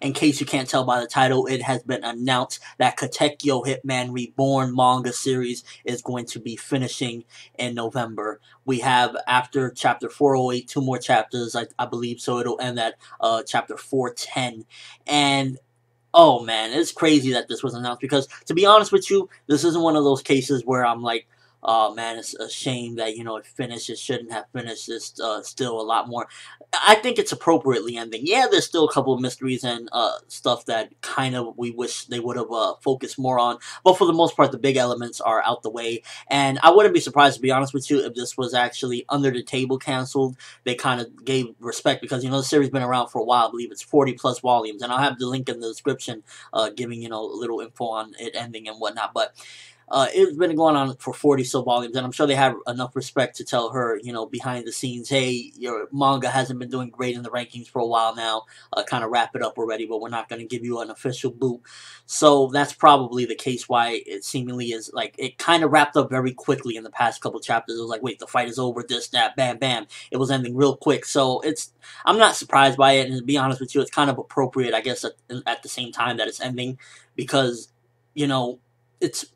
in case you can't tell by the title, it has been announced that Katekyo Hitman Reborn Manga series is going to be finishing in November. We have, after chapter 408, two more chapters, I believe, so it'll end at chapter 410. And oh man, it's crazy that this was announced, because to be honest with you, this isn't one of those cases where I'm like, oh man, it's a shame that, it finished. It shouldn't have finished. There's still a lot more. I think it's appropriately ending. Yeah, there's still a couple of mysteries and stuff that kind of we wish they would have focused more on. But for the most part, the big elements are out the way. And I wouldn't be surprised, to be honest with you, if this was actually under the table canceled. They kind of gave respect, because, the series has been around for a while. I believe it's 40 plus volumes. And I'll have the link in the description giving, a little info on it ending and whatnot. But it's been going on for 40 so volumes, and I'm sure they have enough respect to tell her, behind the scenes, hey, your manga hasn't been doing great in the rankings for a while now, kind of wrap it up already, but we're not going to give you an official boot. So that's probably the case why it seemingly is, like, it kind of wrapped up very quickly in the past couple chapters. It was like, wait, the fight is over, this, that, bam, bam. It was ending real quick, so I'm not surprised by it, and to be honest with you, it's kind of appropriate, I guess, at the same time that it's ending, because, it's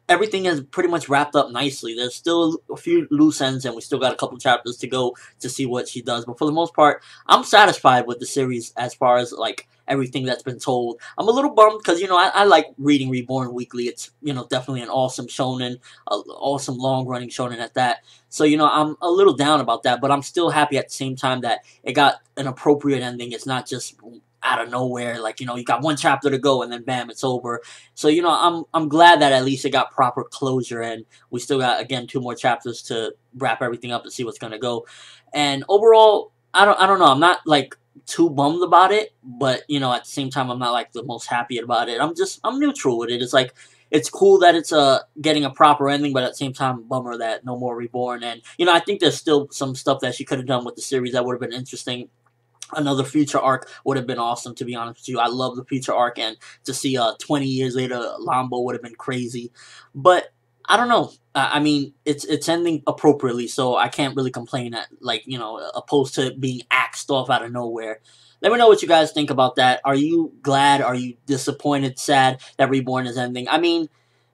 everything is pretty much wrapped up nicely. There's still a few loose ends, and we still got a couple chapters to go to see what she does. But for the most part, I'm satisfied with the series as far as, like, everything that's been told. I'm a little bummed because, I like reading Reborn weekly. It's, definitely an awesome shonen, awesome long-running shonen at that. So, I'm a little down about that, but I'm still happy at the same time that it got an appropriate ending. It's not just out of nowhere, like, you got one chapter to go and then bam, it's over. So, I'm glad that at least it got proper closure, and we still got, again, two more chapters to wrap everything up and see what's gonna go. And overall, I don't know, I'm not, like, too bummed about it, but, at the same time, I'm not, like, the most happy about it. I'm neutral with it. It's like, it's cool that it's getting a proper ending, but at the same time, bummer that no more Reborn. And, I think there's still some stuff that she could have done with the series that would have been interesting. Another future arc would have been awesome, to be honest with you. I love the future arc, and to see 20 years later Lambo would have been crazy. But I don't know. I mean, it's ending appropriately, so I can't really complain at, like, opposed to it being axed off out of nowhere. Let me know what you guys think about that. Are you glad? Are you disappointed, sad that Reborn is ending? I mean,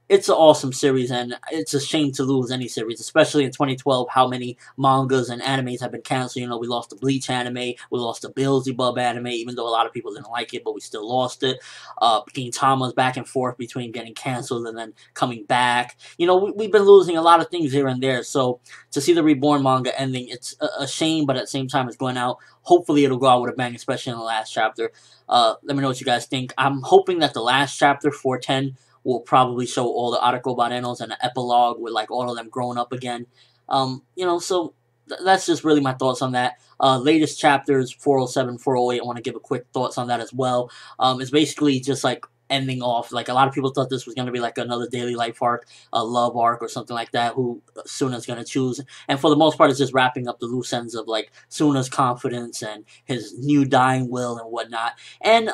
it's an awesome series, and it's a shame to lose any series, especially in 2012, how many mangas and animes have been canceled. We lost the Bleach anime, we lost the Beelzebub anime, even though a lot of people didn't like it, but we still lost it. Gintama's back and forth between getting canceled and then coming back. We've been losing a lot of things here and there, so to see the Reborn manga ending, it's a shame, but at the same time, it's going out. Hopefully, it'll go out with a bang, especially in the last chapter. Let me know what you guys think. I'm hoping that the last chapter, 410, will probably show all the article barenos and the epilogue with, like, all of them growing up again. So that's just really my thoughts on that. Latest chapters, 407, 408, I want to give a quick thoughts on that as well. It's basically just, like, ending off. Like, a lot of people thought this was going to be, like, another daily life arc, a love arc or something like that, who Tsuna's going to choose. And for the most part, it's just wrapping up the loose ends of, like, Tsuna's confidence and his new dying will and whatnot. And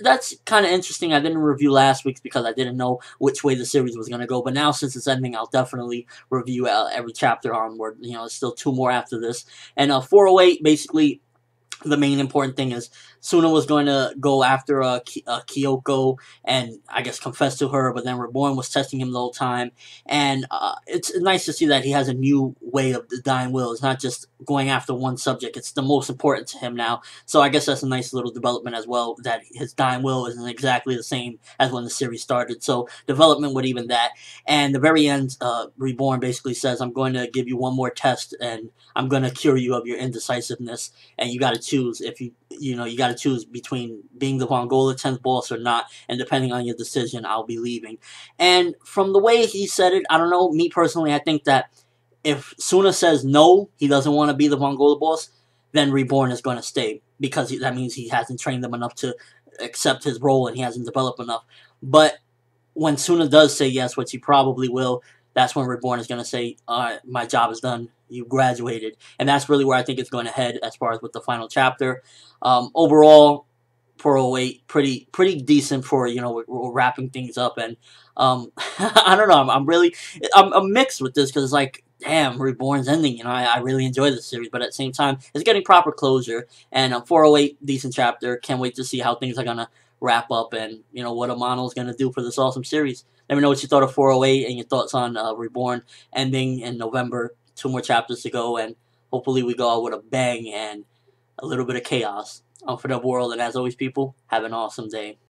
that's kind of interesting. I didn't review last week's because I didn't know which way the series was going to go. But now, since it's ending, I'll definitely review every chapter onward. There's still two more after this. And 408, basically, the main important thing is Tsuna was going to go after Kyoko and, I guess, confess to her, but then Reborn was testing him the whole time. And it's nice to see that he has a new way of the dying will. It's not just going after one subject. It's the most important to him now. So I guess that's a nice little development as well, that his dying will isn't exactly the same as when the series started. So development with even that. And the very end, Reborn basically says, I'm going to give you one more test, and I'm going to cure you of your indecisiveness, and you got to choose if you got to choose between being the Vongola 10th boss or not, and depending on your decision, I'll be leaving. And from the way he said it, I don't know, me personally, I think that if Tsuna says no, he doesn't want to be the Vongola boss, then Reborn is going to stay, because that means he hasn't trained them enough to accept his role, and he hasn't developed enough. But when Tsuna does say yes, which he probably will, that's when Reborn is going to say, all right, my job is done. You graduated. And that's really where I think it's going to head as far as with the final chapter. Overall, 408, pretty decent for, we're wrapping things up. And I don't know, I'm mixed with this, because, like, damn, Reborn's ending. I really enjoy this series, but at the same time, it's getting proper closure. And 408, decent chapter. Can't wait to see how things are gonna wrap up, and what Amano's gonna do for this awesome series. Let me know what you thought of 408 and your thoughts on Reborn ending in November. 2 more chapters to go, and hopefully we go out with a bang and a little bit of chaos on ForneverWorld. And as always, people, have an awesome day.